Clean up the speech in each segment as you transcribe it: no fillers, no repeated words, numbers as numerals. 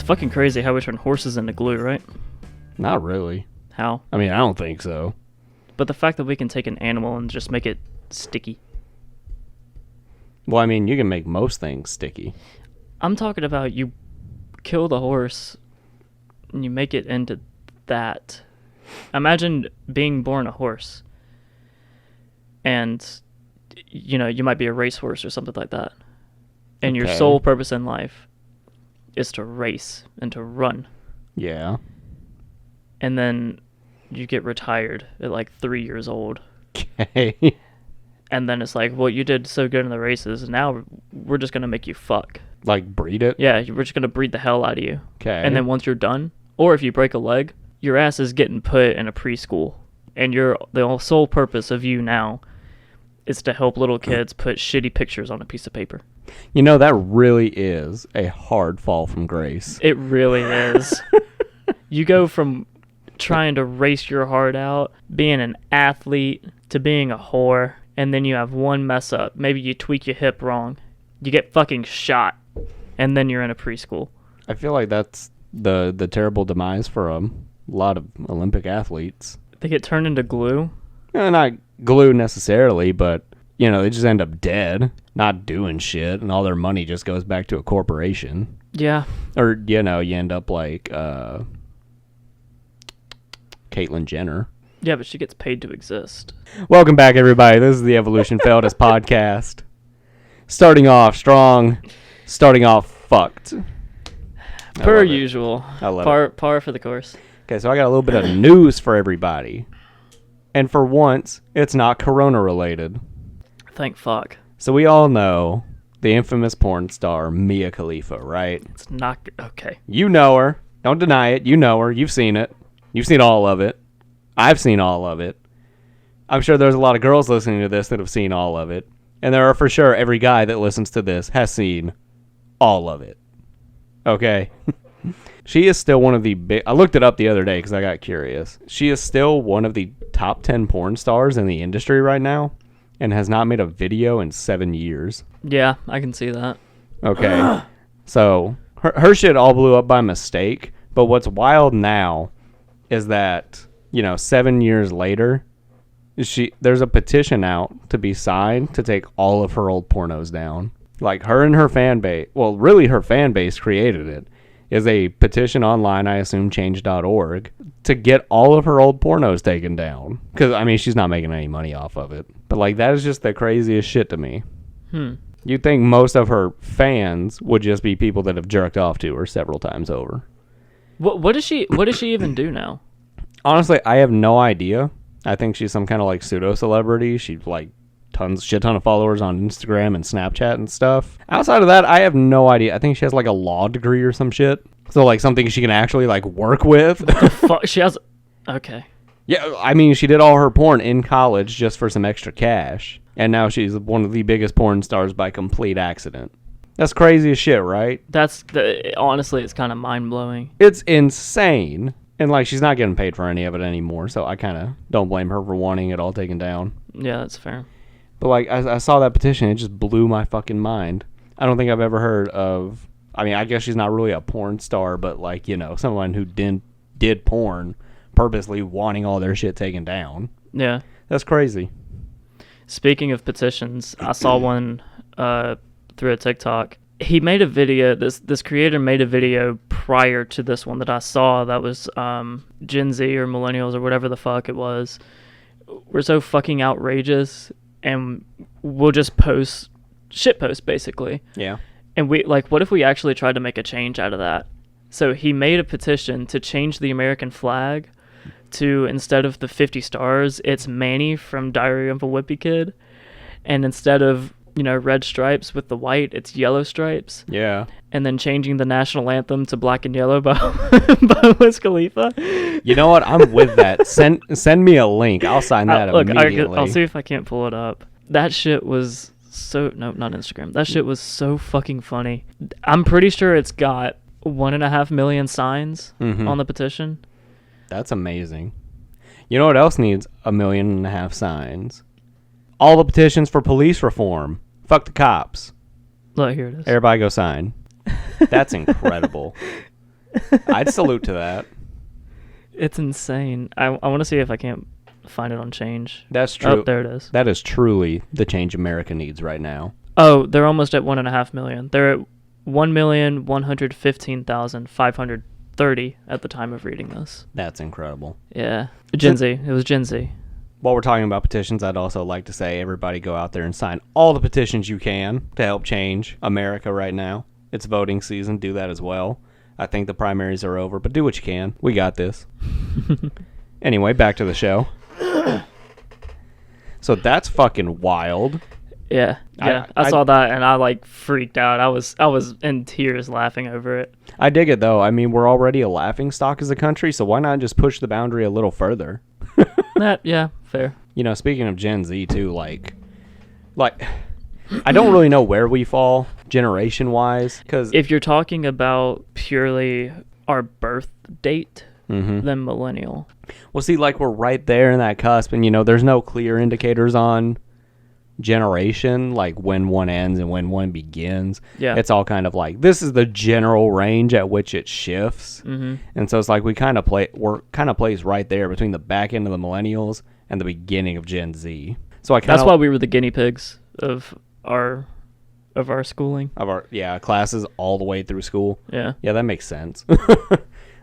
fucking crazy how we turn horses into glue, right? Not really. How? I mean, I don't think so. But the fact that we can take an animal and just make it sticky. Well, I mean, you can make most things sticky. I'm talking about you kill the horse and you make it into that. Imagine being born a horse. And, you know, you might be a racehorse or something like that. And your sole purpose in life is to race and to run. Yeah. And then you get retired at like 3 years old. Okay. And then it's like, well, you did so good in the races, and now we're just going to make you fuck. Like breed it? Yeah, we're just going to breed the hell out of you. Okay. And then once you're done, or if you break a leg, your ass is getting put in a preschool. And the sole purpose of you now is to help little kids put shitty pictures on a piece of paper. You know, that really is a hard fall from grace. It really is. You go from trying to race your heart out, being an athlete, to being a whore, and then you have one mess up. Maybe you tweak your hip wrong. You get fucking shot, and then you're in a preschool. I feel like that's the terrible demise for a lot of Olympic athletes. They get turned into glue. Not glue necessarily, but, you know, they just end up dead, not doing shit, and all their money just goes back to a corporation. Yeah. Or, you know, you end up like Caitlyn Jenner. Yeah, but she gets paid to exist. Welcome back, everybody. This is the Evolution Failed Us podcast. Starting off strong, starting off fucked. Per usual. I love it. Par for the course. Okay, so I got a little bit of news for everybody. And for once, it's not corona related. Thank fuck. So we all know the infamous porn star Mia Khalifa, right? It's not... Okay. You know her. Don't deny it. You know her. You've seen it. You've seen all of it. I've seen all of it. I'm sure there's a lot of girls listening to this that have seen all of it. And there are for sure every guy that listens to this has seen all of it. Okay? She is still one of the big... I looked it up the other day because I got curious. She is still one of the top 10 porn stars in the industry right now and has not made a video in 7 years. Yeah, I can see that. Okay. So her shit all blew up by mistake. But what's wild now is that, you know, 7 years later, there's a petition out to be signed to take all of her old pornos down. Like, her and her fan base, well, really her fan base created it, is a petition online, I assume change.org, to get all of her old pornos taken down. Because, I mean, she's not making any money off of it. But, like, that is just the craziest shit to me. You'd think most of her fans would just be people that have jerked off to her several times over. What does she even do now? Honestly, I have no idea. I think she's some kind of like pseudo celebrity. She's like shit ton of followers on Instagram and Snapchat and stuff. Outside of that, I have no idea. I think she has like a law degree or some shit. So like something she can actually like work with. The fuck? She has... Okay. Yeah, I mean, she did all her porn in college just for some extra cash. And now she's one of the biggest porn stars by complete accident. That's crazy as shit, right? Honestly, it's kind of mind-blowing. It's insane. And, like, she's not getting paid for any of it anymore, so I kind of don't blame her for wanting it all taken down. Yeah, that's fair. But, like, I saw that petition, it just blew my fucking mind. I don't think I've ever heard of... I mean, I guess she's not really a porn star, but, like, you know, someone who did porn purposely wanting all their shit taken down. Yeah. That's crazy. Speaking of petitions, I saw one through a TikTok. He made a video, this creator made a video prior to this one that I saw that was Gen Z or millennials or whatever the fuck it was. We're so fucking outrageous and we'll just shitpost basically. Yeah. And what if we actually tried to make a change out of that? So he made a petition to change the American flag to, instead of the 50 stars, it's Manny from Diary of a Wimpy Kid. And instead of, you know, red stripes with the white, it's yellow stripes. Yeah. And then changing the national anthem to Black and Yellow by Wiz Khalifa. You know what? I'm with that. Send me a link. I'll sign that immediately. I'll see if I can't pull it up. That shit was no, not Instagram. That shit was so fucking funny. I'm pretty sure it's got 1.5 million signs on the petition. That's amazing. You know what else needs 1.5 million signs? All the petitions for police reform. Fuck the cops. Look, here it is. Everybody go sign. That's incredible. I'd salute to that. It's insane. I want to see if I can't find it on Change. That's true. Oh, there it is. That is truly the change America needs right now. Oh, they're almost at 1.5 million. They're at 1,115,530 at the time of reading this. That's incredible. Yeah. Gen Z. It was Gen Z. While we're talking about petitions, I'd also like to say everybody go out there and sign all the petitions you can to help change America right now. It's voting season. Do that as well. I think the primaries are over, but do what you can. We got this. Anyway, back to the show. So that's fucking wild. Yeah. I saw that and I like freaked out. I was in tears laughing over it. I dig it though. I mean, we're already a laughing stock as a country, so why not just push the boundary a little further? Yeah, fair. You know, speaking of Gen Z too, like I don't really know where we fall generation wise, because if you're talking about purely our birth date, then millennial. Well, see, like we're right there in that cusp, and you know, there's no clear indicators on generation, like when one ends and when one begins. Yeah, it's all kind of like this is the general range at which it shifts, and so it's like we're kind of placed right there between the back end of the millennials and the beginning of Gen Z. So that's why we were the guinea pigs of our schooling, of our classes all the way through school. Yeah, that makes sense.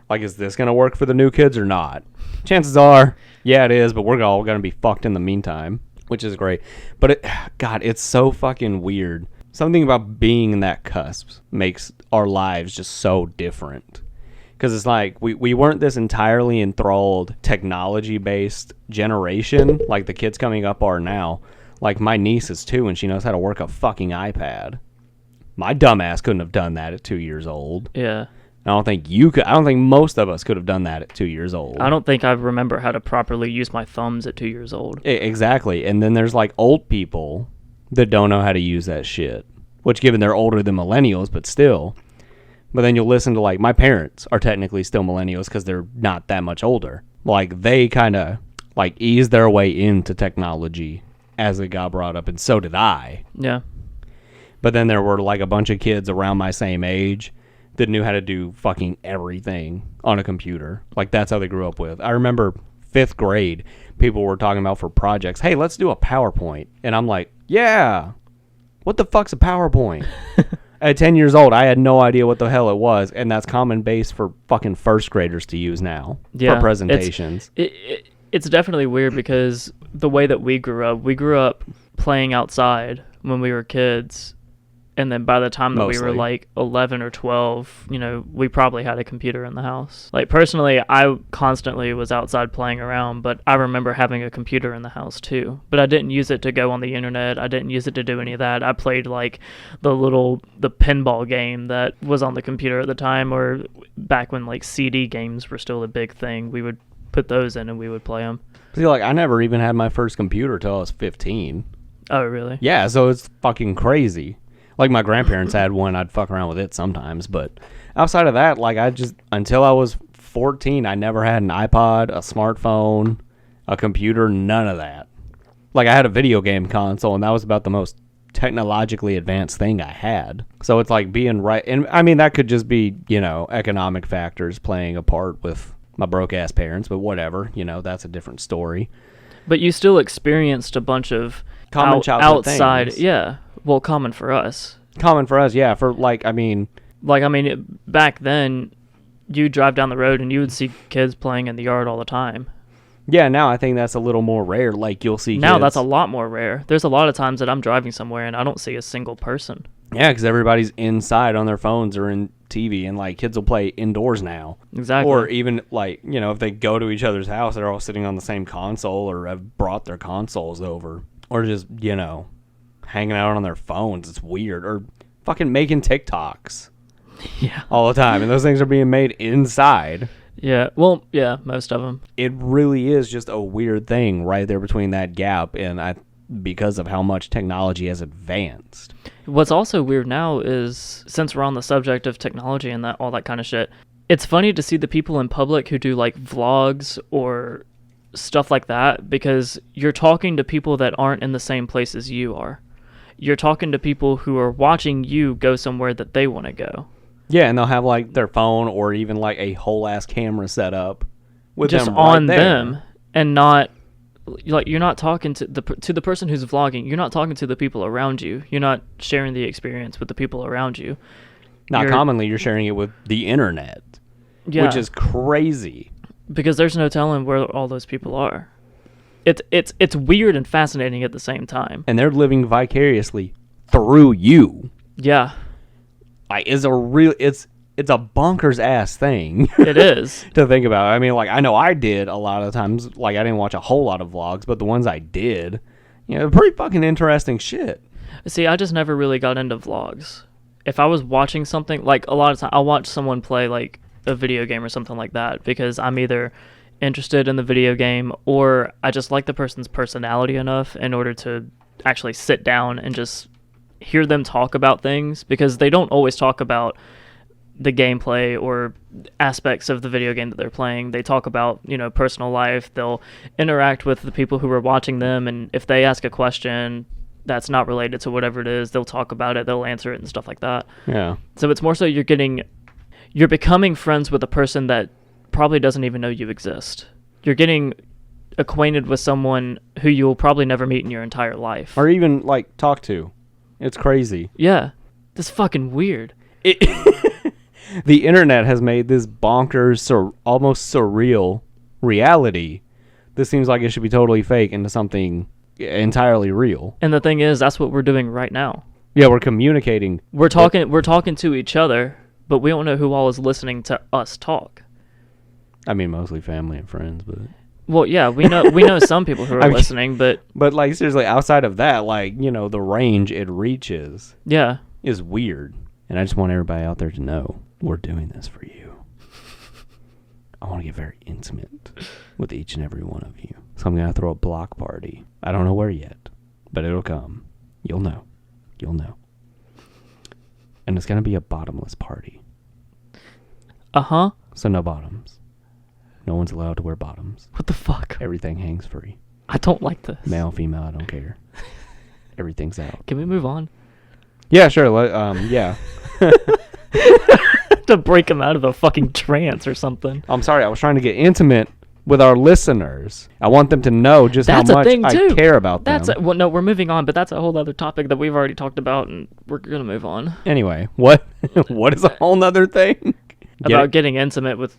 Like, is this gonna work for the new kids or not? Chances are, yeah, it is, but we're all gonna be fucked in the meantime, which is great. But it's so fucking weird. Something about being in that cusp makes our lives just so different. Because it's like we weren't this entirely enthralled technology-based generation like the kids coming up are now. Like, my niece is 2 and she knows how to work a fucking iPad. My dumbass couldn't have done that at 2 years old. Yeah. I don't think you could. I don't think most of us could have done that at 2 years old. I don't think I remember how to properly use my thumbs at 2 years old. Exactly. And then there's like old people that don't know how to use that shit. Which, given they're older than millennials, but still. But then you'll listen to, like, my parents are technically still millennials because they're not that much older. Like, they kind of, like, eased their way into technology as it got brought up, and so did I. Yeah. But then there were, like, a bunch of kids around my same age that knew how to do fucking everything on a computer. Like, that's how they grew up with. I remember 5th grade, people were talking about for projects, hey, let's do a PowerPoint. And I'm like, yeah, what the fuck's a PowerPoint? At 10 years old, I had no idea what the hell it was, and that's common base for fucking first graders to use now for presentations. It's definitely weird because the way that we grew up playing outside when we were kids. And then by the time that we were like 11 or 12, you know, we probably had a computer in the house. Like, personally, I constantly was outside playing around, but I remember having a computer in the house too. But I didn't use it to go on the internet. I didn't use it to do any of that. I played like the pinball game that was on the computer at the time, or back when like CD games were still a big thing. We would put those in and we would play them. See, like, I never even had my first computer till I was 15. Oh, really? Yeah, so it's fucking crazy. Like, my grandparents had one. I'd fuck around with it sometimes. But outside of that, like, until I was 14, I never had an iPod, a smartphone, a computer, none of that. Like, I had a video game console, and that was about the most technologically advanced thing I had. So it's like being right. And I mean, that could just be, you know, economic factors playing a part with my broke-ass parents. But whatever, you know, that's a different story. But you still experienced a bunch of common childhood outside things. Yeah. Well, common for us, yeah. For, like, I mean, back then, you drive down the road and you would see kids playing in the yard all the time. Yeah, now I think that's a little more rare. Like, you'll see now kids. That's a lot more rare. There's a lot of times that I'm driving somewhere and I don't see a single person. Yeah, because everybody's inside on their phones or in TV, and, like, kids will play indoors now. Exactly. Or even, like, you know, if they go to each other's house, they're all sitting on the same console or have brought their consoles over. Or just, you know, hanging out on their phones. It's weird. Or fucking making TikToks. Yeah. All the time. And those things are being made inside. Yeah. Well, yeah, most of them. It really is just a weird thing right there between that gap, and because of how much technology has advanced. What's also weird now is, since we're on the subject of technology and all that kind of shit, it's funny to see the people in public who do like vlogs or stuff like that, because you're talking to people that aren't in the same place as you are. You're talking to people who are watching you go somewhere that they want to go. Yeah, and they'll have like their phone or even like a whole ass camera set up with just them on right there. them, and not like you're not talking to the person who's vlogging. You're not talking to the people around you. You're not sharing the experience with the people around you. Not commonly, you're sharing it with the internet, which is crazy. Because there's no telling where all those people are. It's weird and fascinating at the same time. And they're living vicariously through you. Yeah. Like, it's a bonkers ass thing. It is. To think about. I mean, like, I know I did a lot of times. Like, I didn't watch a whole lot of vlogs, but the ones I did, pretty fucking interesting shit. See, I just never really got into vlogs. If I was watching something, like a lot of time, I'll watch someone play like a video game or something like that because I'm either interested in the video game or I just like the person's personality enough in order to actually sit down and just hear them talk about things, because they don't always talk about the gameplay or aspects of the video game that they're playing. They talk about, personal life. They'll interact with the people who are watching them, and if they ask a question that's not related to whatever it is, they'll talk about it, they'll answer it and stuff like that. Yeah. So it's more so you're becoming friends with a person that probably doesn't even know you exist. You're getting acquainted with someone who you'll probably never meet in your entire life. Or even, like, talk to. It's crazy. Yeah. That's fucking weird. The internet has made this bonkers, almost surreal reality. This seems like it should be totally fake into something entirely real. And the thing is, that's what we're doing right now. Yeah, we're communicating. We're talking to each other, but we don't know who all is listening to us talk. I mean, mostly family and friends, but... Well, yeah, we know some people who are listening, but... But, like, seriously, outside of that, like, the range it reaches is weird. And I just want everybody out there to know we're doing this for you. I want to get very intimate with each and every one of you. So I'm going to throw a block party. I don't know where yet, but it'll come. You'll know. You'll know. And it's going to be a bottomless party. Uh-huh. So no bottoms. No one's allowed to wear bottoms. What the fuck? Everything hangs free. I don't like this. Male, female, I don't care. Everything's out. Can we move on? Yeah, sure. Yeah. To break them out of a fucking trance or something. I'm sorry. I was trying to get intimate with our listeners. I want them to know just how much I care about them. Well, no, we're moving on, but that's a whole other topic that we've already talked about, and we're gonna move on. Anyway, what is a whole nother thing? Getting intimate with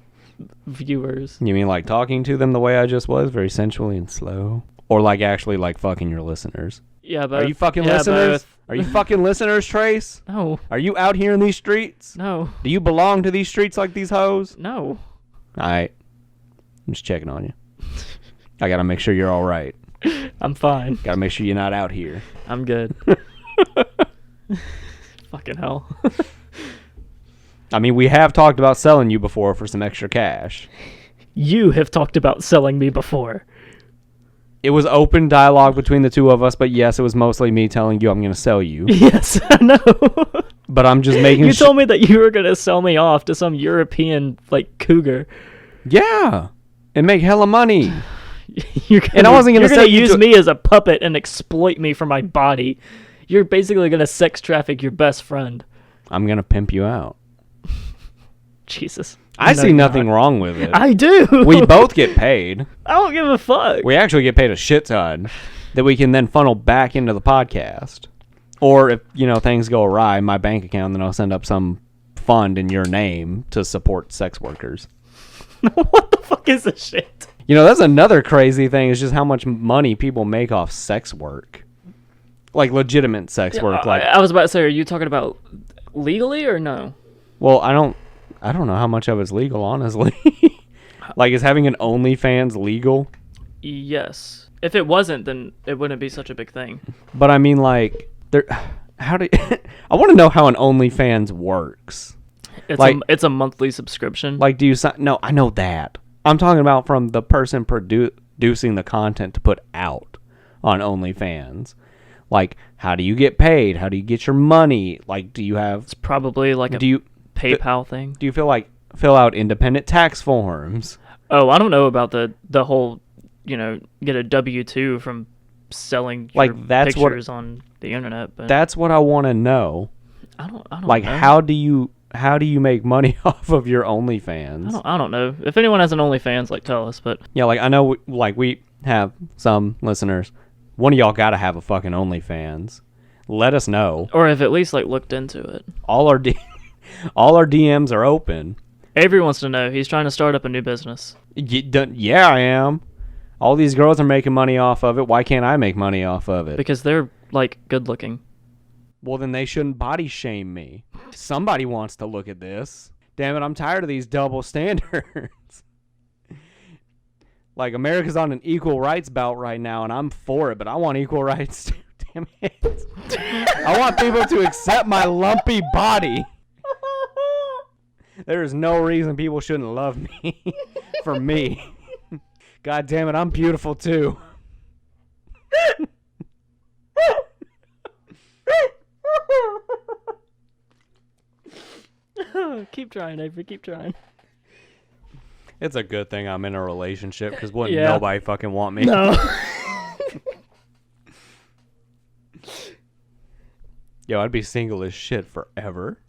viewers. You mean like talking to them the way I just was, very sensually and slow, or like actually like fucking your listeners? Yeah, but are you fucking listeners? Are you fucking listeners, Trace? No. Are you out here in these streets? No. Do you belong to these streets like these hoes? No. All right. I'm just checking on you. I gotta make sure you're all right. I'm fine. Gotta make sure you're not out here. I'm good. Fucking hell. I mean, we have talked about selling you before for some extra cash. You have talked about selling me before. It was open dialogue between the two of us, but yes, it was mostly me telling you I'm going to sell you. Yes, I know. But I'm just making You told me that you were going to sell me off to some European, like, cougar. Yeah. And make hella money. I wasn't going to use me as a puppet and exploit me for my body. You're basically going to sex traffic your best friend. I'm going to pimp you out. Jesus. I see nothing wrong with it. I do. We both get paid. I don't give a fuck. We actually get paid a shit ton that we can then funnel back into the podcast. Or if, things go awry, my bank account, then I'll send up some fund in your name to support sex workers. What the fuck is this shit? That's another crazy thing is just how much money people make off sex work. Like legitimate sex work. Like I was about to say, are you talking about legally or no? Well, I don't know how much of it's legal, honestly. Like, is having an OnlyFans legal? Yes. If it wasn't, then it wouldn't be such a big thing. But I mean, like, I want to know how an OnlyFans works. It's a monthly subscription. Like, no, I know that. I'm talking about from the person producing the content to put out on OnlyFans. Like, how do you get paid? How do you get your money? Like, do you have... It's probably like PayPal thing. Do you fill out independent tax forms? Oh, I don't know about the whole, get a W-2 from selling your pictures on the internet. But that's what I want to know. I don't like, know. how do you how do you make money off of your OnlyFans? I don't know. If anyone has an OnlyFans, like, tell us. But Yeah, like I know, we have some listeners. One of y'all got to have a fucking OnlyFans. Let us know. or have at least like looked into it. All our all our DMs are open. Avery wants to know. He's trying to start up a new business. Yeah, I am. All these girls are making money off of it. Why can't I make money off of it? Because they're like good looking. Well, then they shouldn't body shame me. Somebody wants to look at this. Damn it, I'm tired of these double standards. Like, America's on an equal rights bout right now, and I'm for it, but I want equal rights too. Damn it. I want people to accept my lumpy body. There is no reason people shouldn't love me for me. God damn it, I'm beautiful too. Keep trying, Avery. Keep trying. It's a good thing I'm in a relationship, because wouldn't Yeah. nobody fucking want me? No. Yo, I'd be single as shit forever.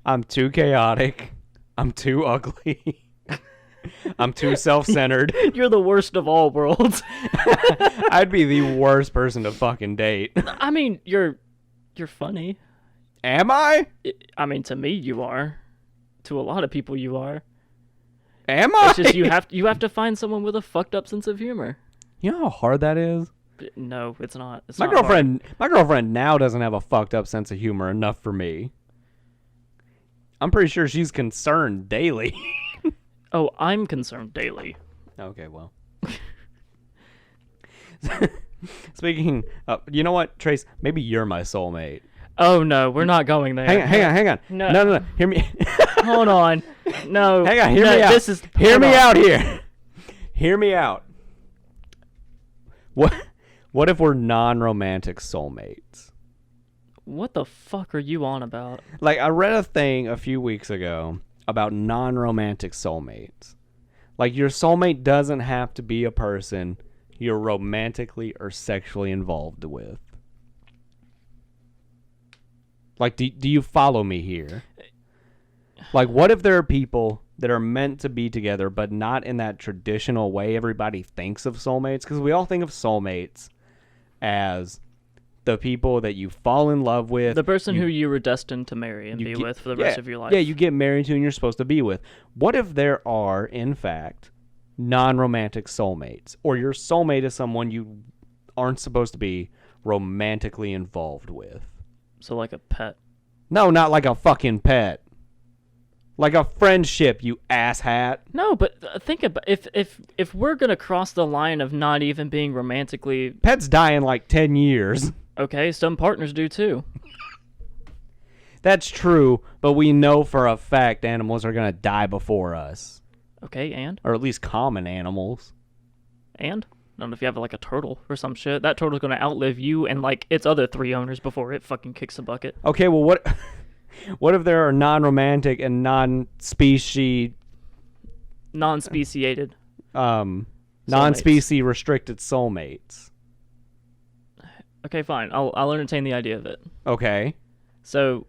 I'm too chaotic. I'm too ugly. I'm too self-centered. You're the worst of all worlds. I'd be the worst person to fucking date. I mean, you're funny. Am I? I mean, to me, you are. To a lot of people, you are. Am I? It's just you have to find someone with a fucked up sense of humor. You know how hard that is? No, it's not. It's My not hard. girlfriend now doesn't have a fucked up sense of humor enough for me. I'm pretty sure she's concerned daily. Oh, I'm concerned daily. Okay, well. Speaking of, you know what, Trace? Maybe you're my soulmate. Oh no, we're not going there. Hang on. No. Hear me. Hold on. No. Hang on. Hear me out. Hear me out here. Hear me out. What if we're non-romantic soulmates? What the fuck are you on about? Like, I read a thing a few weeks ago about non-romantic soulmates. Like, your soulmate doesn't have to be a person you're romantically or sexually involved with. Like, do you follow me here? Like, what if there are people that are meant to be together, but not in that traditional way everybody thinks of soulmates? Because we all think of soulmates as the people that you fall in love with. The person who you were destined to marry and be with for the rest of your life. Yeah, you get married to and you're supposed to be with. What if there are, in fact, non-romantic soulmates? Or your soulmate is someone you aren't supposed to be romantically involved with? So like a pet. No, not like a fucking pet. Like a friendship, you asshat. No, but think about if we're gonna cross the line of not even being romantically. Pets die in like 10 years. Okay, some partners do too. That's true, but we know for a fact animals are gonna die before us. Okay, and? Or at least common animals. And? I don't know if you have like a turtle or some shit. That turtle's gonna outlive you and like its other 3 owners before it fucking kicks a bucket. Okay, well what if there are non-romantic and non-species non-speciated non-species restricted soulmates? Okay, fine. I'll entertain the idea of it. Okay. So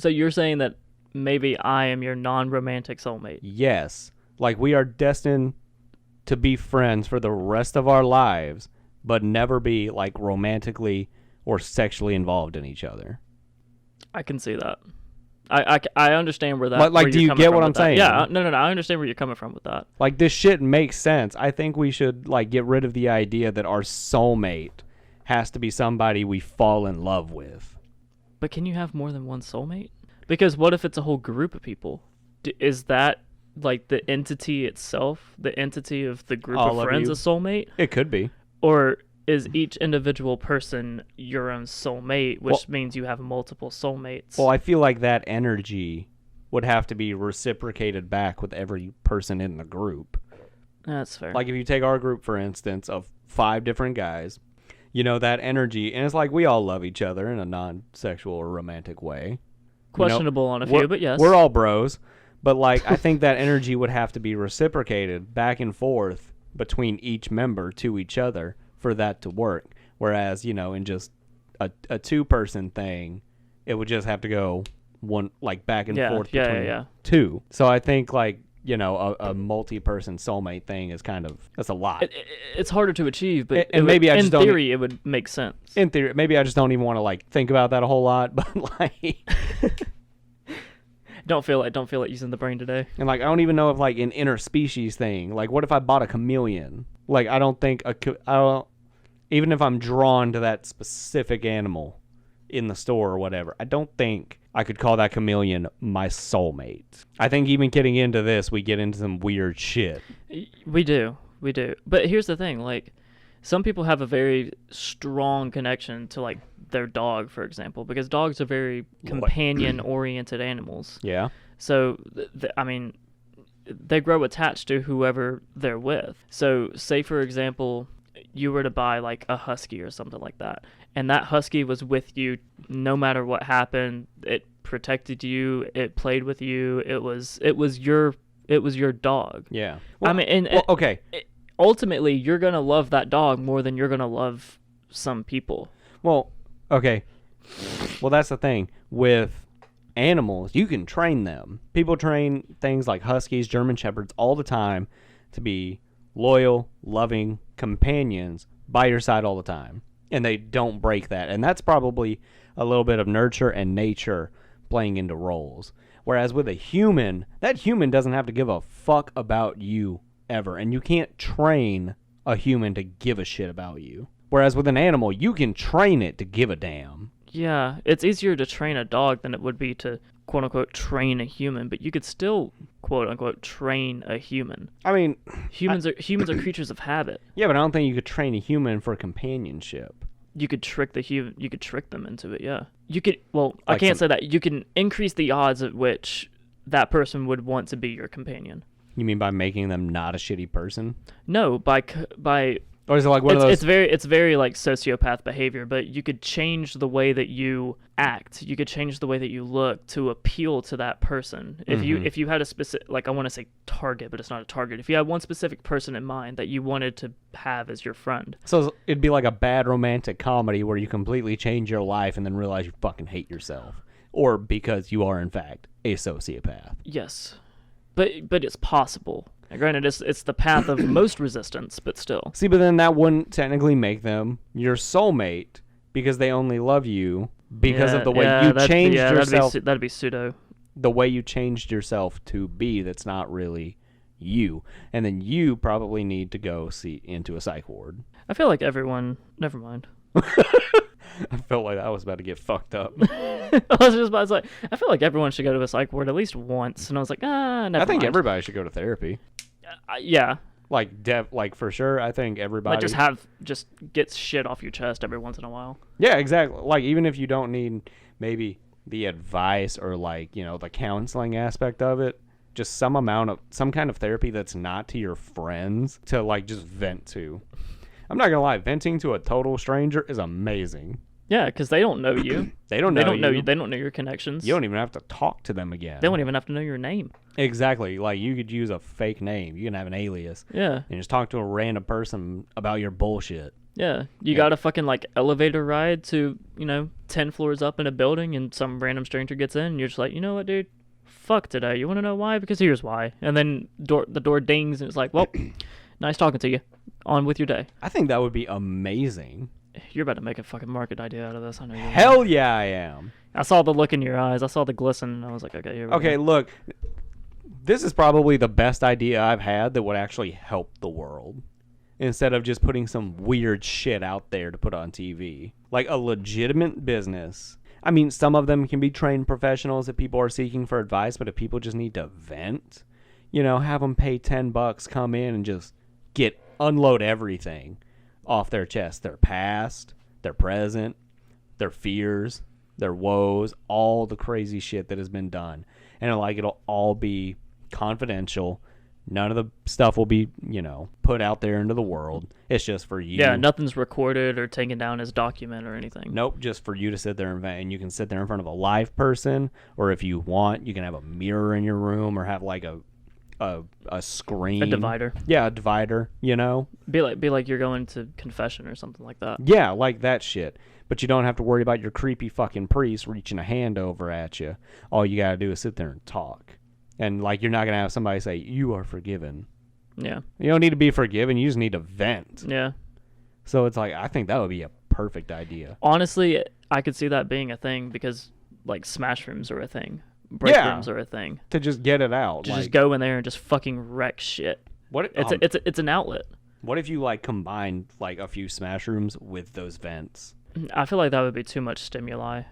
you're saying that maybe I am your non-romantic soulmate? Yes. Like, we are destined to be friends for the rest of our lives, but never be like romantically or sexually involved in each other. I can see that. I understand where that. Like, where do you're you coming get from what I'm with that. saying? Yeah, no. I understand where you're coming from with that. Like, this shit makes sense. I think we should like get rid of the idea that our soulmate has to be somebody we fall in love with. But can you have more than one soulmate? Because what if it's a whole group of people? Is that like the entity itself, the entity of the group All of of friends, you. a soulmate? It could be. Or is each individual person your own soulmate, which means you have multiple soulmates? Well, I feel like that energy would have to be reciprocated back with every person in the group. That's fair. Like, if you take our group, for instance, of 5 different guys, you know, that energy, and it's like we all love each other in a non-sexual or romantic way. Questionable on a few, but yes. We're all bros. But, like, I think that energy would have to be reciprocated back and forth between each member to each other for that to work. Whereas, you know, in just a 2-person thing, it would just have to go one, like back and Yeah, forth yeah, between yeah. two. So I think like, you know, a multi-person soulmate thing is kind of, that's a lot. It's harder to achieve, but And maybe I just in don't- theory, it would make sense. In theory, maybe I just don't even want to like think about that a whole lot, but like, Don't feel like using the brain today. and like I don't even know if like an interspecies thing. Like, what if I bought a chameleon? Like, I don't think I don't. Even if I'm drawn to that specific animal in the store or whatever, I don't think I could call that chameleon my soulmate. I think even getting into this, we get into some weird shit. We do. But here's the thing, like, some people have a very strong connection to, like, their dog, for example, because dogs are very companion-oriented animals. Yeah. So, I mean, they grow attached to whoever they're with. So, say, for example, you were to buy, like, a husky or something like that, and that husky was with you no matter what happened. It protected you. It played with you. It was your dog. Yeah. Well, I mean, okay. Ultimately, you're going to love that dog more than you're going to love some people. Well, okay. Well, that's the thing. With animals, you can train them. People train things like huskies, German shepherds all the time to be loyal, loving companions by your side all the time. And they don't break that. And that's probably a little bit of nurture and nature playing into roles. Whereas with a human, that human doesn't have to give a fuck about you ever. And you can't train a human to give a shit about you. Whereas with an animal, you can train it to give a damn. Yeah, it's easier to train a dog than it would be to, quote-unquote, train a human. But you could still, quote-unquote, train a human. I mean, Humans are creatures of habit. yeah, but I don't think you could train a human for companionship. You could trick you could trick them into it, yeah. You could, well, I Like can't say that. You can increase the odds at which that person would want to be your companion. You mean by making them not a shitty person? No, by Or is it like one of those? it's very like sociopath behavior, but you could change the way that you act. You could change the way that you look to appeal to that person. If you had a specific, like, I want to say target, but it's not a target. If you had one specific person in mind that you wanted to have as your friend. So it'd be like a bad romantic comedy where you completely change your life and then realize you fucking hate yourself, or because you are in fact a sociopath. Yes, but it's possible. Now, granted, it's the path of most resistance, but still. See, but then that wouldn't technically make them your soulmate because they only love you because of the way you changed yourself. That'd be pseudo. The way you changed yourself to be, that's not really you. And then you probably need to go see into a psych ward. I feel like everyone. Never mind. I felt like I was about to get fucked up. I was just about to say, I feel like everyone should go to a psych ward at least once, and I was like, never I think mind. everybody should go to therapy. Yeah. Like for sure. I think everybody. Like just get shit off your chest every once in a while. Yeah, exactly. Like, even if you don't need maybe the advice or, like, you know, the counseling aspect of it, just some kind of therapy that's not to your friends to, like, just vent to. I'm not gonna lie, venting to a total stranger is amazing. Yeah, because they don't know you. They don't know you. They don't know your connections. You don't even have to talk to them again. They won't even have to know your name. Exactly. Like, you could use a fake name. You can have an alias. Yeah. And just talk to a random person about your bullshit. Yeah. You got a fucking, like, elevator ride to, 10 floors up in a building, and some random stranger gets in, and you're just like, you know what, dude? Fuck today. You want to know why? Because here's why. And then the door dings, and it's like, well, nice talking to you. On with your day. I think that would be amazing. You're about to make a fucking market idea out of this. I know you are. Hell yeah, I am. I saw the look in your eyes. I saw the glisten, and I was like, okay, here we Okay, go. look. This is probably the best idea I've had that would actually help the world. Instead of just putting some weird shit out there to put on TV. Like a legitimate business. I mean, some of them can be trained professionals if people are seeking for advice, but if people just need to vent, have them pay $10, come in and just unload everything off their chest. Their past, their present, their fears, their woes, all the crazy shit that has been done. And it'll all be confidential. None of the stuff will be, put out there into the world. It's just for you. Yeah, nothing's recorded or taken down as document or anything. Nope, just for you to sit there and you can sit there in front of a live person, or if you want, you can have a mirror in your room or have like a a screen. A divider. Yeah, a divider, you know? Be like you're going to confession or something like that. Yeah, like that shit. But you don't have to worry about your creepy fucking priest reaching a hand over at you. All you gotta do is sit there and talk. And, like, you're not gonna have somebody say, you are forgiven. Yeah. You don't need to be forgiven, you just need to vent. Yeah. So it's like, I think that would be a perfect idea. Honestly, I could see that being a thing because, like, smash rooms are a thing. Break rooms are a thing. To just get it out. To just go in there and just fucking wreck shit. What? It's an outlet. What if you, like, combine, like, a few smash rooms with those vents? I feel like that would be too much stimuli.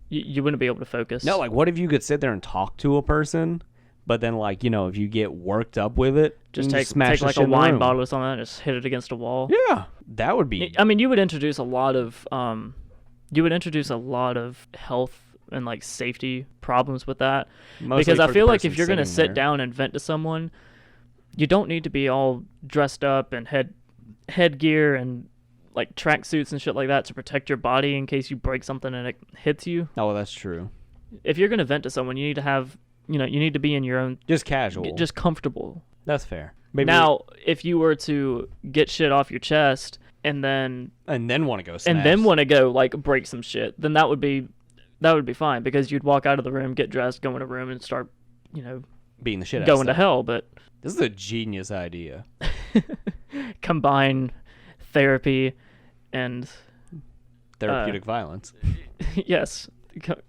You wouldn't be able to focus. No, like, what if you could sit there and talk to a person, but then, like, you know, if you get worked up with it, just smash take like a wine bottle or something and just hit it against a wall. Yeah, that would be... I mean, you would introduce a lot of health and, like, safety problems with that. Mostly because I for feel the like if person you're going to sitting sit there. down and vent to someone, you don't need to be all dressed up and headgear and, like, tracksuits and shit like that to protect your body in case you break something and it hits you. Oh, well, that's true. If you're going to vent to someone, you need to have, you need to be in your own... Just casual. Just comfortable. That's fair. Maybe Now, if you were to get shit off your chest and then want to go smash. and then want to go, like, break some shit, then that would be fine because you'd walk out of the room, get dressed, go in a room and start, beating the shit out of going to stuff. hell. But This is a genius idea. combine therapy and Therapeutic violence. yes,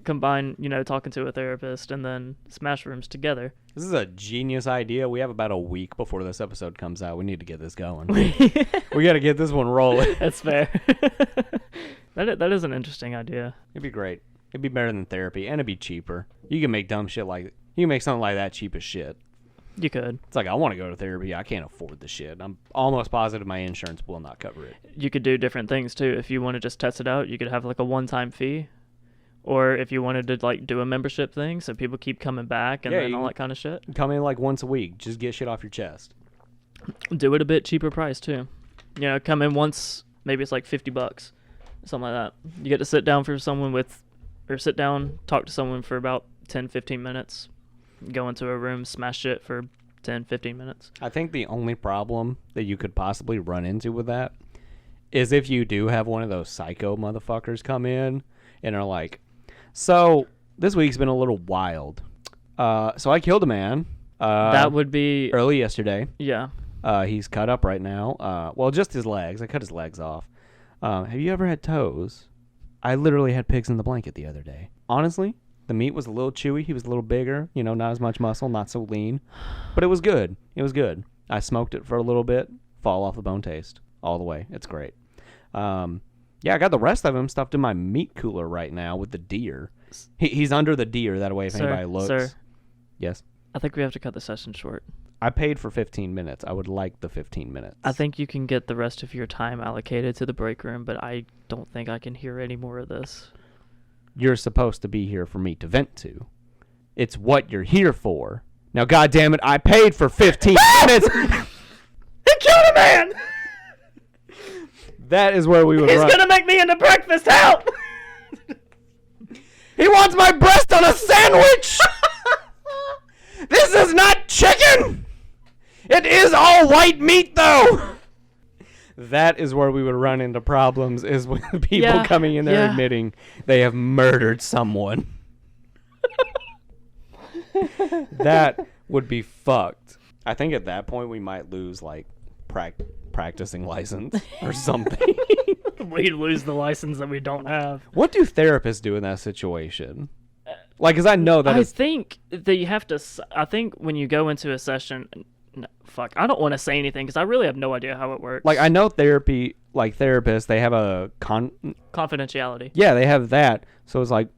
combine, talking to a therapist and then smash rooms together. This is a genius idea. We have about a week before this episode comes out. We need to get this going. We got to get this one rolling. That's fair. That is an interesting idea. It'd be great. It'd be better than therapy, and it'd be cheaper. You can make dumb shit you can make something like that cheap as shit. You could. It's like, I want to go to therapy. I can't afford the shit. I'm almost positive my insurance will not cover it. You could do different things too. If you want to just test it out, you could have like a one-time fee. Or if you wanted to, like, do a membership thing so people keep coming back and all that kind of shit. Come in like once a week. Just get shit off your chest. Do it a bit cheaper price too. Come in once, maybe it's like $50, something like that. You get to sit down, talk to someone for about 10-15 minutes. Go into a room, smash shit for 10-15 minutes. I think the only problem that you could possibly run into with that is if you do have one of those psycho motherfuckers come in and are like, so this week's been a little wild. So I killed a man. That would be early yesterday. Yeah. He's cut up right now. Well, just his legs. I cut his legs off. Have you ever had toes? I literally had pigs in the blanket the other day. Honestly, the meat was a little chewy. He was a little bigger. Not as much muscle, not so lean. But it was good. It was good. I smoked it for a little bit. Fall off the bone taste all the way. It's great. Yeah, I got the rest of him stuffed in my meat cooler right now with the deer. He's under the deer, that way if anybody looks. Sir, yes? I think we have to cut the session short. I paid for 15 minutes. I would like the 15 minutes. I think you can get the rest of your time allocated to the break room, but I don't think I can hear any more of this. You're supposed to be here for me to vent to. It's what you're here for. Now, goddammit, I paid for 15 minutes! He killed a man! That is where we would He's run. gonna make me into breakfast, help! He wants my breast on a sandwich! This is not chicken! It is all white meat, though! That is where we would run into problems, is with people coming in there admitting they have murdered someone. That would be fucked. I think at that point we might lose, like, practicing license or something. We'd lose the license that we don't have. What do therapists do in that situation? Like, because I know that I think that you have to... I think when you go into a session... No, fuck, I don't want to say anything because I really have no idea how it works. Like, I know therapy, like therapists, they have a confidentiality. Yeah, they have that. So it's like,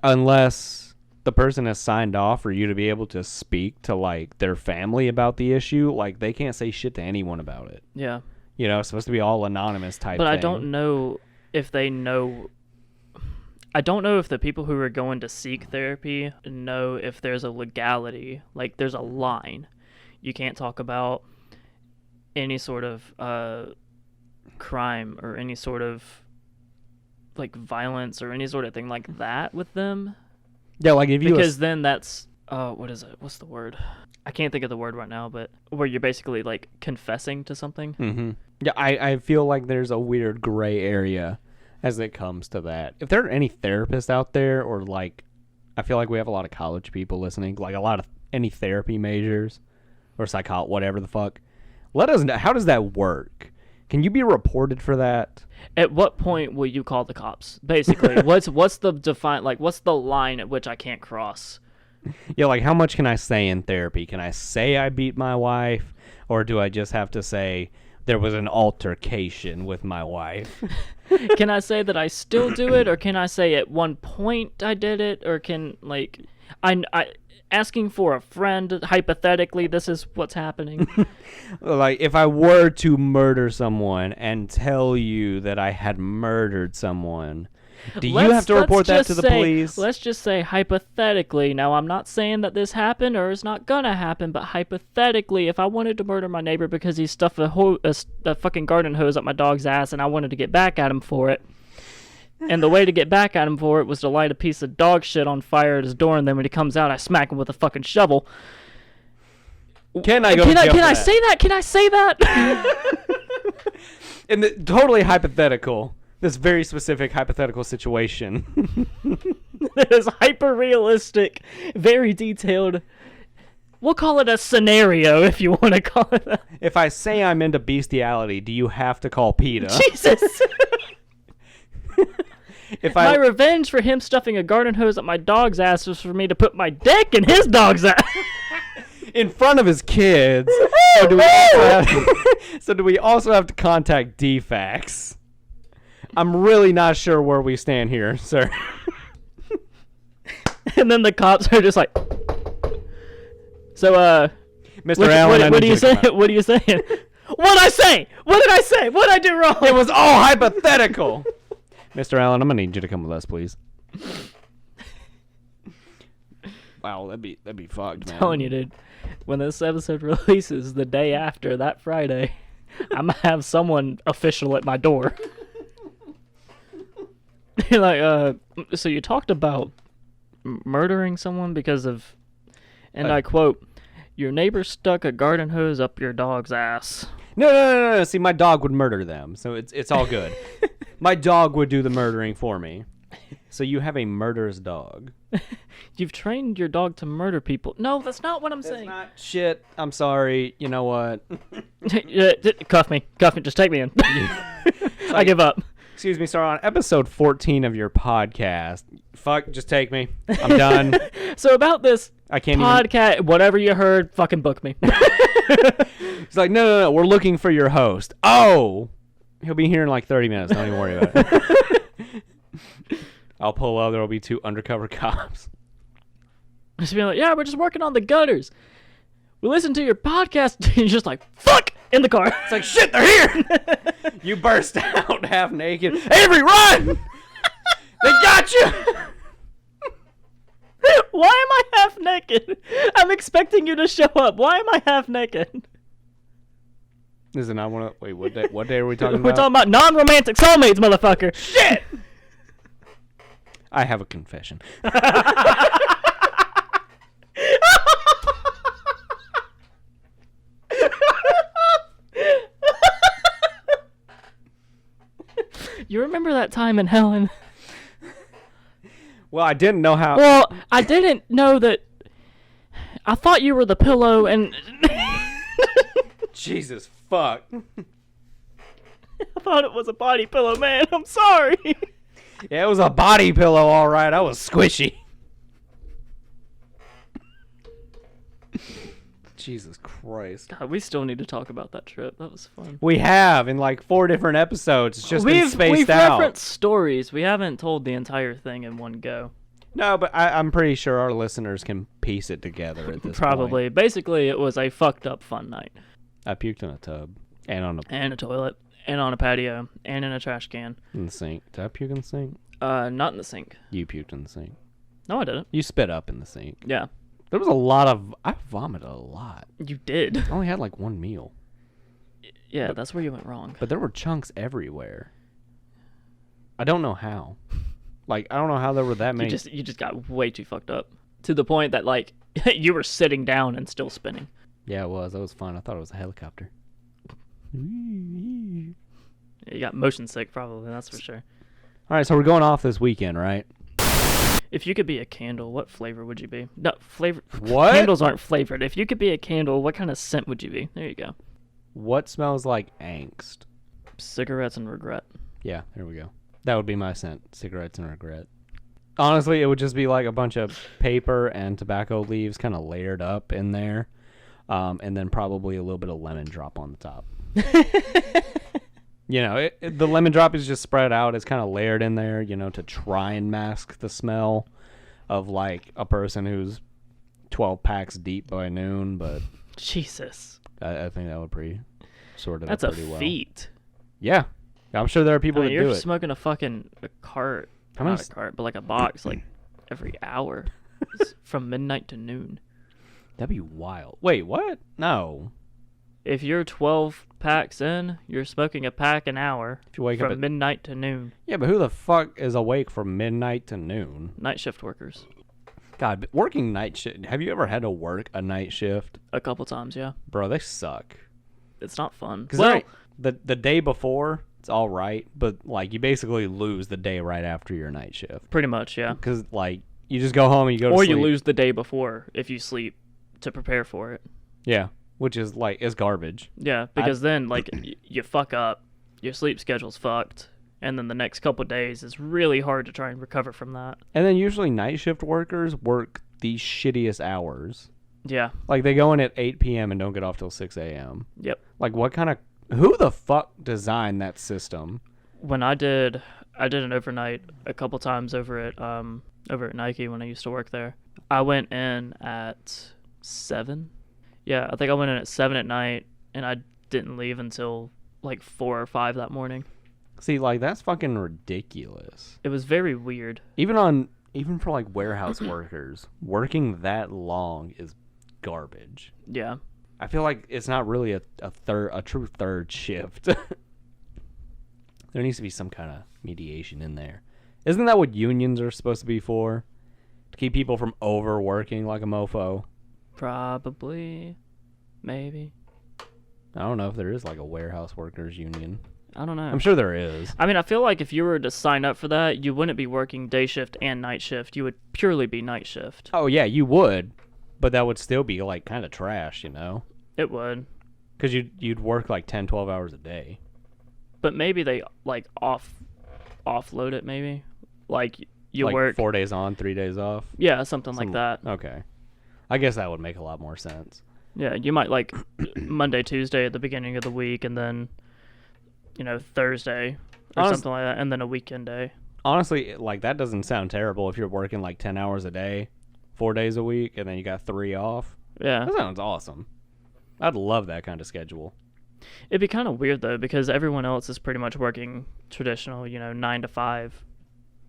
unless the person has signed off for you to be able to speak to, like, their family about the issue, like, they can't say shit to anyone about it. Yeah. It's supposed to be all anonymous type But thing. I don't know if they know... I don't know if the people who are going to seek therapy know if there's a legality. Like, there's a line. You can't talk about any sort of crime or any sort of, like, violence or any sort of thing like that with them. Yeah, like, if you... Because then that's what is it? What's the word? I can't think of the word right now, but where you're basically like confessing to something. Mm-hmm. Yeah, I feel like there's a weird gray area as it comes to that. If there are any therapists out there, or like, I feel like we have a lot of college people listening, like a lot of any therapy majors or whatever the fuck. Let us know, how does that work? Can you be reported for that? At what point will you call the cops? Basically, what's the line at which I can't cross? Yeah, like how much can I say in therapy? Can I say I beat my wife, or do I just have to say there was an altercation with my wife? Can I say that I still do it, or can I say at one point I did it, or can like I asking for a friend, hypothetically, this is what's happening. Like, if I were to murder someone and tell you that I had murdered someone, do you have to report that to the police? Let's just say hypothetically. Now, I'm not saying that this happened or it's not gonna happen, but hypothetically, if I wanted to murder my neighbor because he stuffed a fucking garden hose up my dog's ass and I wanted to get back at him for it, and the way to get back at him for it was to light a piece of dog shit on fire at his door, and then when he comes out, I smack him with a fucking shovel. Can I say that? Can I say that? In the totally hypothetical, this very specific hypothetical situation. It is hyper realistic, very detailed. We'll call it a scenario if you want to call it that. If I say I'm into bestiality, do you have to call PETA? Jesus. My revenge for him stuffing a garden hose up my dog's ass was for me to put my dick in his dog's ass. In front of his kids. So do we also have to contact DFAX? I'm really not sure where we stand here, sir. And then the cops are just like, so, Mr. Allen, what are you saying? What are you saying? What'd I say? What did I say? What'd I do wrong? It was all hypothetical. Mr. Allen, I'm gonna need you to come with us, please. Wow, that'd be fucked, man. I'm telling you, dude. When this episode releases the day after that Friday, I'm gonna have someone official at my door. Like, so you talked about murdering someone because of, and I quote, your neighbor stuck a garden hose up your dog's ass. No. See, my dog would murder them, so it's all good. My dog would do the murdering for me. So you have a murderous dog. You've trained your dog to murder people. No, that's not what I'm saying. That's not shit. I'm sorry. You know what? Cuff me. Just take me in. I give up. Excuse me, sir. On episode 14 of your podcast, just take me. I'm done. So about this I can't podcast, whatever you heard, fucking book me. It's like, no. We're looking for your host. Oh, he'll be here in like 30 minutes. Don't even worry about it. I'll pull up. There will be 2 undercover cops. Just be like, yeah, we're just working on the gutters. We listened to your podcast. And you're just like, fuck, in the car. It's like, shit, they're here. You burst out half naked. Avery, run! They got you. Why am I half naked? I'm expecting you to show up. Why am I half naked? Is it not one of... Wait, what day are we talking about? We're talking about non-romantic soulmates, motherfucker. Shit! I have a confession. You remember that time in Helen? Well, I didn't know how... Well, I didn't know that... I thought you were the pillow and... Jesus, fuck. I thought it was a body pillow, man. I'm sorry. Yeah, it was a body pillow, all right. I was squishy. Jesus Christ. God, we still need to talk about that trip. That was fun. We have in like 4 different episodes. It's just been spaced we've out. Referenced stories. We haven't told the entire thing in one go. No, but I'm pretty sure our listeners can piece it together at this Probably. point. Basically, it was a fucked up fun night. I puked in a tub. And a toilet. And on a patio. And in a trash can. In the sink. Did I puke in the sink? Not in the sink. You puked in the sink. No, I didn't. You spit up in the sink. Yeah. There was a lot of... I vomited a lot. You did. I only had like 1 meal. Yeah, that's where you went wrong. But there were chunks everywhere. I don't know how. Like, I don't know how there were that many. You just got way too fucked up. To the point that, like, You were sitting down and still spinning. Yeah, it was. That was fun. I thought it was a helicopter. You got motion sick, probably. That's for sure. All right, so we're going off this weekend, right? If you could be a candle, what flavor would you be? No, flavor. What? Candles aren't flavored. If you could be a candle, what kind of scent would you be? There you go. What smells like angst? Cigarettes and regret. Yeah, there we go. That would be my scent. Cigarettes and regret. Honestly, it would just be like a bunch of paper and tobacco leaves kind of layered up in there. And then probably a little bit of lemon drop on the top. You know, the lemon drop is just spread out. It's kind of layered in there, you know, to try and mask the smell of like a person who's 12 packs deep by noon. But Jesus. I think that would sort it That's up a pretty well. feat. Yeah. I'm sure there are people that do You're it. smoking a fucking cart. Not a cart, but like a box like every hour. From midnight to noon. That'd be wild. Wait, what? No. If you're 12 packs in, you're smoking a pack an hour If you wake from up at midnight to noon. Yeah, but who the fuck is awake from midnight to noon? Night shift workers. God, but working night shift. Have you ever had to work a night shift? A couple times, yeah. Bro, they suck. It's not fun. Well, the day before, it's all right, but like you basically lose the day right after your night shift. Pretty much, yeah. Because like you just go home and you go to Or sleep. you lose the day before if you sleep to prepare for it. Yeah, which is like is garbage. Yeah, because then like you fuck up, your sleep schedule's fucked, and then the next couple of days is really hard to try and recover from that. And then usually night shift workers work the shittiest hours. Yeah. Like they go in at 8 p.m. and don't get off till 6 a.m. Yep. Like what kind of who the fuck designed that system? When I did an overnight a couple times over at Nike when I used to work there. I went in at 7. Yeah, I think I went in at 7 at night, and I didn't leave until like 4 or 5 that morning. See, like that's fucking ridiculous. It was very weird. Even for like warehouse workers, working that long is garbage. Yeah. I feel like it's not really a true third shift. There needs to be some kind of mediation in there. Isn't that what unions are supposed to be for? To keep people from overworking like a mofo? Probably. Maybe. I don't know if there is like a warehouse workers union. I don't know. I'm sure there is. I mean, I feel like if you were to sign up for that, you wouldn't be working day shift and night shift. You would purely be night shift. Oh, yeah, you would. But that would still be like kind of trash, you know? It would. Because you'd work like 10, 12 hours a day. But maybe they like offload it maybe. Like you like work 4 days on, 3 days off. Yeah, something like that. Okay. I guess that would make a lot more sense. Yeah, you might like Monday, Tuesday at the beginning of the week, and then Thursday or something like that, and then a weekend day. Honestly, like that doesn't sound terrible if you're working like 10 hours a day, 4 days a week, and then you got 3 off. Yeah. That sounds awesome. I'd love that kind of schedule. It'd be kind of weird though, because everyone else is pretty much working traditional, 9 to 5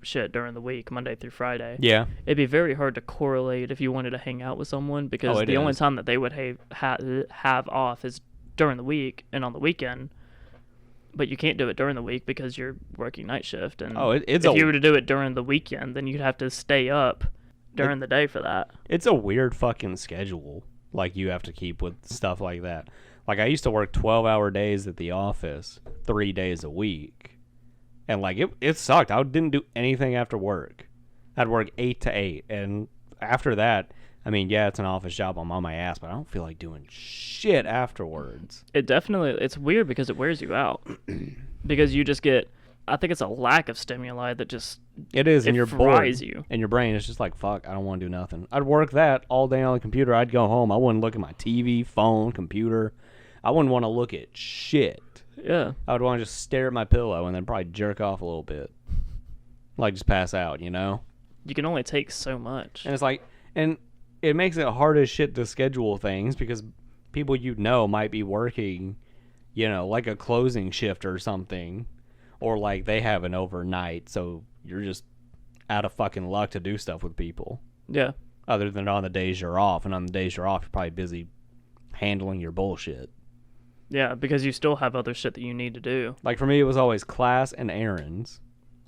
shit during the week, Monday through Friday. Yeah. It'd be very hard to correlate if you wanted to hang out with someone, because the only time that they would have off is during the week and on the weekend. But you can't do it during the week because you're working night shift. And if you were to do it during the weekend, then you'd have to stay up during the day for that. It's a weird fucking schedule. Like you have to keep with stuff like that. Like I used to work 12-hour days at the office 3 days a week. And like it sucked. I didn't do anything after work. I'd work 8 to 8. And after that, I mean, yeah, it's an office job. I'm on my ass, but I don't feel like doing shit afterwards. It's weird because it wears you out. Because you just get, I think it's a lack of stimuli that just, it is, and you're bored. You. And your brain is just like, fuck, I don't want to do nothing. I'd work that all day on the computer. I'd go home. I wouldn't look at my TV, phone, computer. I wouldn't want to look at shit. Yeah. I would want to just stare at my pillow and then probably jerk off a little bit. Like just pass out, You can only take so much. And it's like, and it makes it hard as shit to schedule things because people might be working, like a closing shift or something. Or like they have an overnight, so you're just out of fucking luck to do stuff with people. Yeah. Other than on the days you're off. And on the days you're off, you're probably busy handling your bullshit. Yeah, because you still have other shit that you need to do. Like for me, it was always class and errands.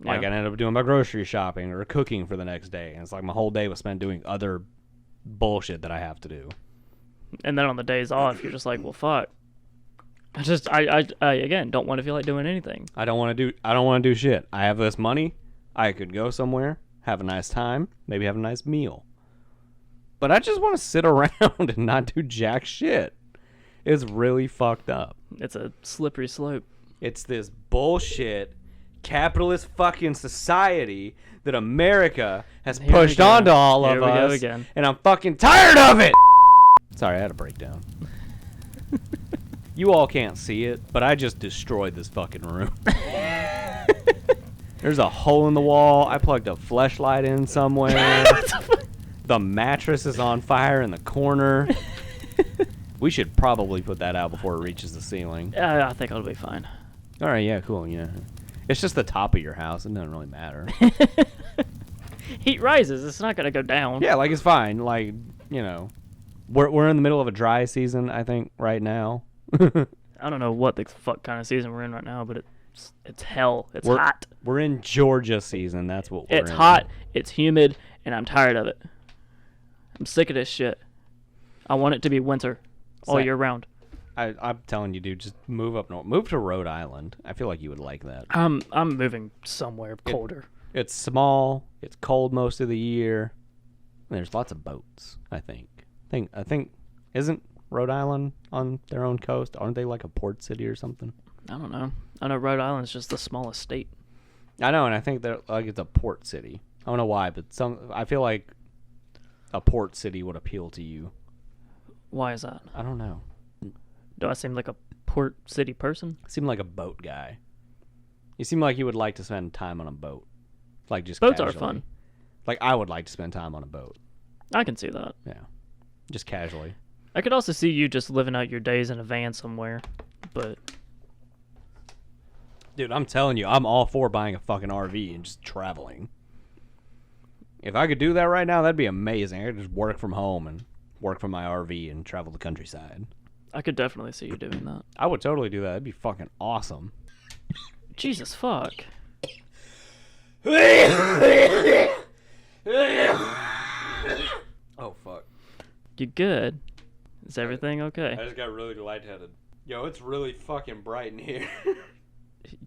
Like Yeah. I ended up doing my grocery shopping or cooking for the next day. And it's like my whole day was spent doing other bullshit that I have to do. And then on the days off, you're just like, well, fuck. I again don't want to feel like doing anything. I don't want to do shit. I have this money. I could go somewhere, have a nice time, maybe have a nice meal. But I just want to sit around and not do jack shit. It's really fucked up. It's a slippery slope. It's this bullshit capitalist fucking society that America has pushed onto all of us. Here we go again. And I'm fucking tired of it. Sorry, I had a breakdown. You all can't see it, but I just destroyed this fucking room. There's a hole in the wall. I plugged a fleshlight in somewhere. The mattress is on fire in the corner. We should probably put that out before it reaches the ceiling. I think it'll be fine. All right, yeah, cool. Yeah, it's just the top of your house. It doesn't really matter. Heat rises. It's not gonna go down. Yeah, like it's fine. Like, you know, we're in the middle of a dry season, I think, right now. I don't know what the fuck kind of season we're in right now, but it's hell. It's hot. We're in Georgia season. That's what we're in. It's hot. It's humid, and I'm tired of it. I'm sick of this shit. I want it to be winter all year round. I'm telling you, dude, just move up north. Move to Rhode Island. I feel like you would like that. I'm moving somewhere colder. It's small. It's cold most of the year. And there's lots of boats, I think. I think isn't Rhode Island on their own coast? Aren't they like a port city or something? I don't know. I know Rhode Island's just the smallest state. I know, and I think they're like it's a port city. I don't know why, but I feel like a port city would appeal to you. Why is that? I don't know. Do I seem like a port city person? You seem like a boat guy. You seem like you would like to spend time on a boat. Like just boats casually. Are fun. Like I would like to spend time on a boat. I can see that. Yeah. Just casually. I could also see you just living out your days in a van somewhere, but... Dude, I'm telling you, I'm all for buying a fucking RV and just traveling. If I could do that right now, that'd be amazing. I could just work from home and work from my RV and travel the countryside. I could definitely see you doing that. I would totally do that. That'd be fucking awesome. Jesus fuck. Oh, fuck. You good? Is everything okay? I just got really lightheaded. Yo, it's really fucking bright in here.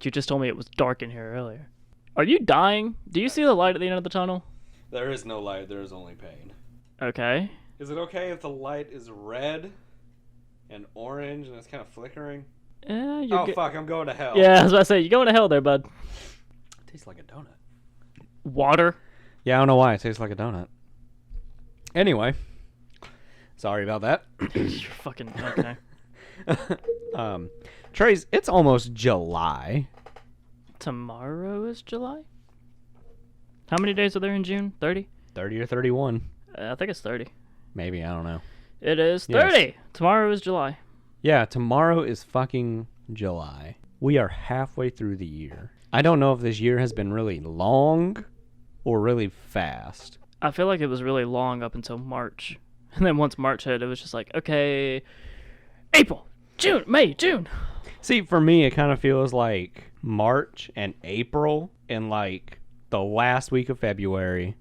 You just told me it was dark in here earlier. Are you dying? Do you see the light at the end of the tunnel? There is no light. There is only pain. Okay. Is it okay if the light is red and orange and it's kind of flickering? Fuck, I'm going to hell. Yeah, I was about to say, you're going to hell there, bud. It tastes like a donut. Water? Yeah, I don't know why it tastes like a donut. Anyway, sorry about that. You're fucking okay. Trace, it's almost July. Tomorrow is July? How many days are there in June? 30? 30 or 31. I think it's 30. Maybe, I don't know. It is 30! Yes. Tomorrow is July. Yeah, tomorrow is fucking July. We are halfway through the year. I don't know if this year has been really long or really fast. I feel like it was really long up until March. And then once March hit, it was just like, okay, April, June, May, June. See, for me, it kind of feels like March and April and like the last week of February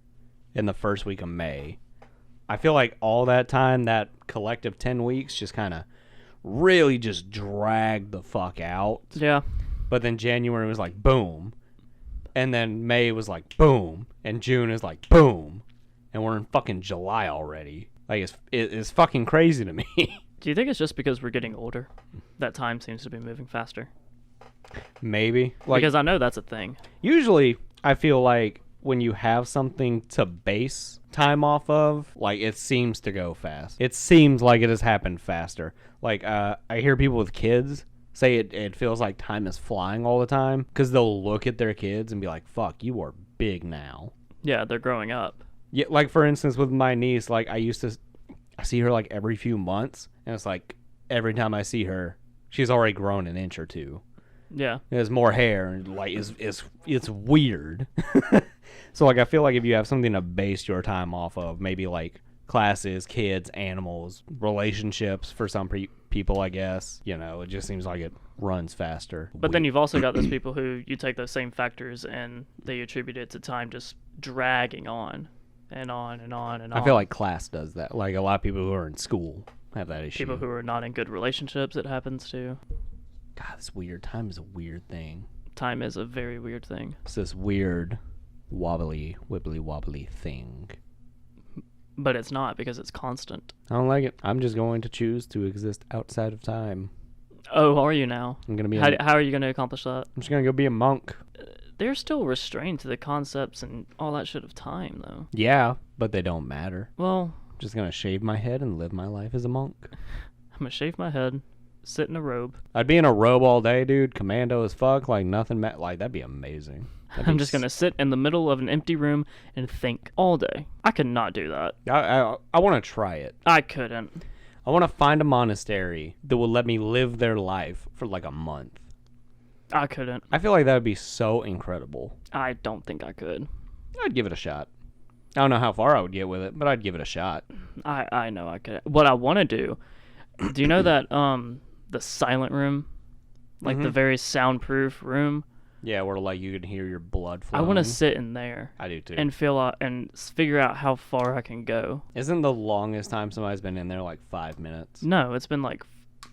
and the first week of May. I feel like all that time, that collective 10 weeks, just kind of really just dragged the fuck out. Yeah. But then January was like, boom. And then May was like, boom. And June is like, boom. And we're in fucking July already. Like, it's fucking crazy to me. Do you think it's just because we're getting older that time seems to be moving faster? Maybe. Because I know that's a thing. Usually, I feel like when you have something to base time off of, like, it seems to go fast. It seems like it has happened faster. Like, I hear people with kids say it feels like time is flying all the time because they'll look at their kids and be like, fuck, you are big now. Yeah, they're growing up. Yeah, like, for instance, with my niece, like, I see her, like, every few months, and it's like, every time I see her, she's already grown an inch or two. Yeah. There's more hair, and, like, it's weird. So, like, I feel like if you have something to base your time off of, maybe, like, classes, kids, animals, relationships for some people, I guess, you know, it just seems like it runs faster. But then you've also got those people who you take those same factors and they attribute it to time just dragging on. and on and on and on. I feel like class does that. Like a lot of people who are in school have that issue. People who are not in good relationships, it happens to. God, it's weird. Time is a weird thing. Time is a very weird thing. It's this weird, wobbly, wibbly wobbly thing. But it's not, because it's constant. I don't like it. I'm just going to choose to exist outside of time. Oh, are you now? I'm gonna be. How are you going to accomplish that? I'm just gonna go be a monk. They're still restrained to the concepts and all that shit of time, though. Yeah, but they don't matter. Well, I'm just gonna shave my head and live my life as a monk. I'm going to shave my head, sit in a robe. I'd be in a robe all day, dude. Commando as fuck. Like nothing. Like that'd be amazing. I'm just going to sit in the middle of an empty room and think all day. I could not do that. I want to try it. I couldn't. I want to find a monastery that will let me live their life for like a month. I couldn't. I feel like that would be so incredible. I don't think I could. I'd give it a shot. I don't know how far I would get with it, but I'd give it a shot. I know I could. What I want to do you know that the silent room? Like the very soundproof room? Yeah, where like you can hear your blood flowing. I want to sit in there. I do too. And feel out and figure out how far I can go. Isn't the longest time somebody's been in there like 5 minutes? No, it's been like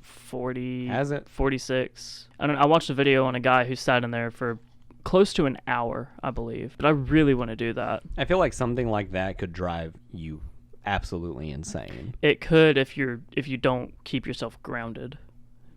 40. Has it? 46. I watched a video on a guy who sat in there for close to an hour, I believe. But I really want to do that. I feel like something like that could drive you absolutely insane. It could if you don't keep yourself grounded.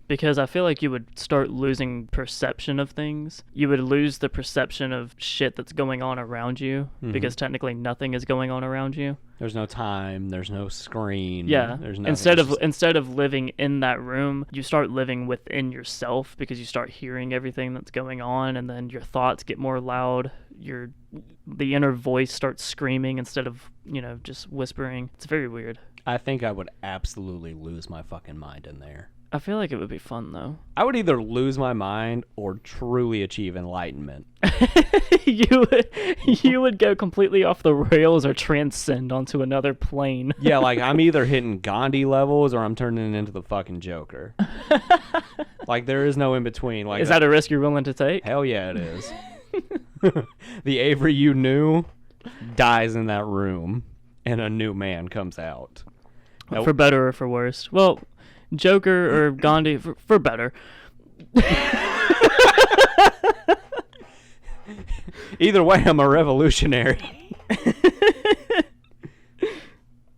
Because I feel like you would start losing perception of things. You would lose the perception of shit that's going on around you. Because technically nothing is going on around you. There's no time. There's no screen. Yeah. There's nothing. Instead of living in that room, you start living within yourself because you start hearing everything that's going on, and then your thoughts get more loud. The inner voice starts screaming instead of, just whispering. It's very weird. I think I would absolutely lose my fucking mind in there. I feel like it would be fun, though. I would either lose my mind or truly achieve enlightenment. You would go completely off the rails or transcend onto another plane. Yeah, like I'm either hitting Gandhi levels or I'm turning into the fucking Joker. Like there is no in between. Like is that a risk you're willing to take? Hell yeah, it is. The Avery you knew dies in that room, and a new man comes out. For better or for worse. Well, Joker or Gandhi, for better. Either way, I'm a revolutionary.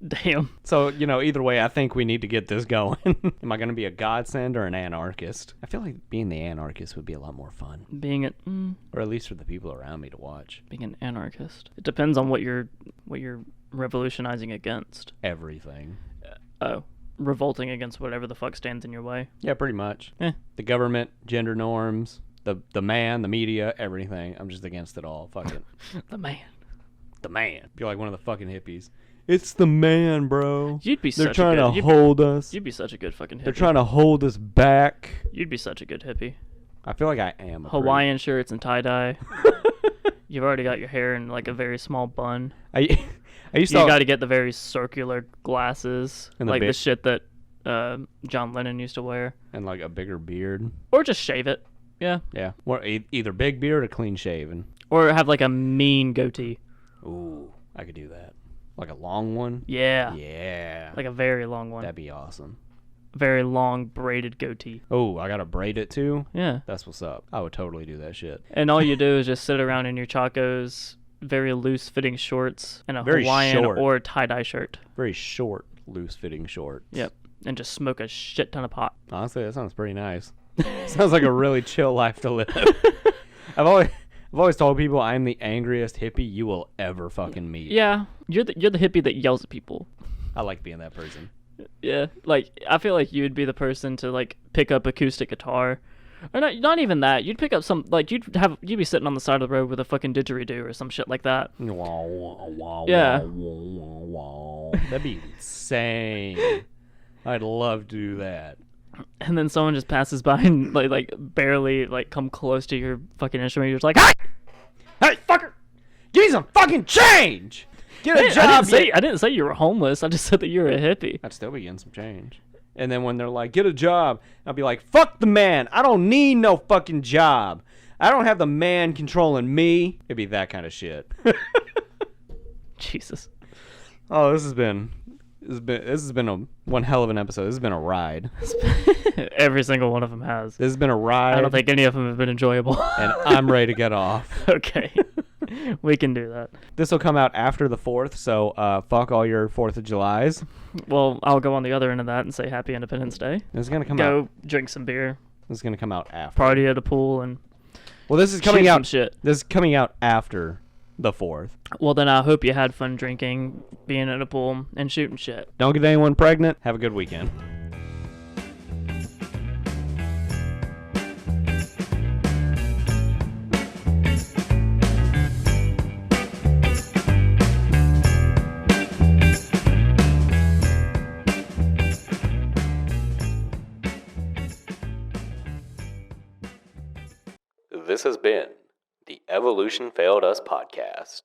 Damn. So, either way, I think we need to get this going. Am I going to be a godsend or an anarchist? I feel like being the anarchist would be a lot more fun. Or at least for the people around me to watch. Being an anarchist. It depends on what you're revolutionizing against. Everything. Revolting against whatever the fuck stands in your way. Yeah, pretty much. The government, gender norms, the man, the media, everything. I'm just against it all. Fuck it. The man. You're like one of the fucking hippies. It's the man, bro. You'd be They're such trying a good, to hold us. You'd be such a good fucking hippie. They're trying to hold us back. You'd be such a good hippie. I feel like I am. Hawaiian shirts and tie-dye. You've already got your hair in like a very small bun. I used to. You got to get the very circular glasses, and like the shit that John Lennon used to wear, and like a bigger beard, or just shave it. Yeah. Yeah. Or either big beard or clean shaven, or have like a mean goatee. Ooh, I could do that. Like a long one. Yeah. Yeah. Like a very long one. That'd be awesome. Very long braided goatee. Oh, I gotta braid it too? Yeah. That's what's up. I would totally do that shit. And all you do is just sit around in your Chacos, very loose fitting shorts, and a very Hawaiian short. or tie-dye shirt. Very short, loose fitting shorts. Yep. And just smoke a shit ton of pot. Honestly, that sounds pretty nice. Sounds like a really chill life to live. I've always told people I'm the angriest hippie you will ever fucking meet. Yeah. You're the hippie that yells at people. I like being that person. Yeah, like I feel like you'd be the person to like pick up acoustic guitar, or not even that. You'd pick up some like you'd be sitting on the side of the road with a fucking didgeridoo or some shit like that. Yeah, that'd be insane. I'd love to do that. And then someone just passes by and like barely like come close to your fucking instrument. You're just like, hey, fucker, give me some fucking change. Get a job. I didn't say you were homeless. I just said that you were a hippie. I'd still be getting some change. And then when they're like, get a job, I'll be like, fuck the man. I don't need no fucking job. I don't have the man controlling me. It'd be that kind of shit. Jesus. Oh, this has been one hell of an episode. This has been a ride. Every single one of them has. This has been a ride. I don't think any of them have been enjoyable. And I'm ready to get off. Okay. We can do that. This will come out after the 4th, so fuck all your 4th of Julys. Well, I'll go on the other end of that and say Happy Independence Day. This is gonna come Go out. drink some beer, This is gonna come out after. party at a pool, and Well, this is coming shoot out. some shit. This is coming out after the 4th. Well, then I hope you had fun drinking, being at a pool, and shooting shit. Don't get anyone pregnant. Have a good weekend. This has been the Evolution Failed Us podcast.